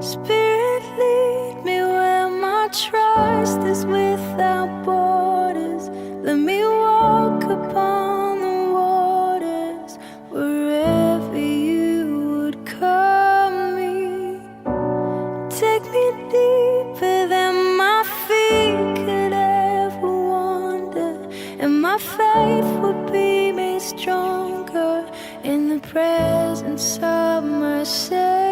Spirit, lead me where my trust is without borders. Let me walk upon the waters wherever you would call me. Take me deeper than my feet could ever wander, and my faith will be made stronger in the presence of my Savior.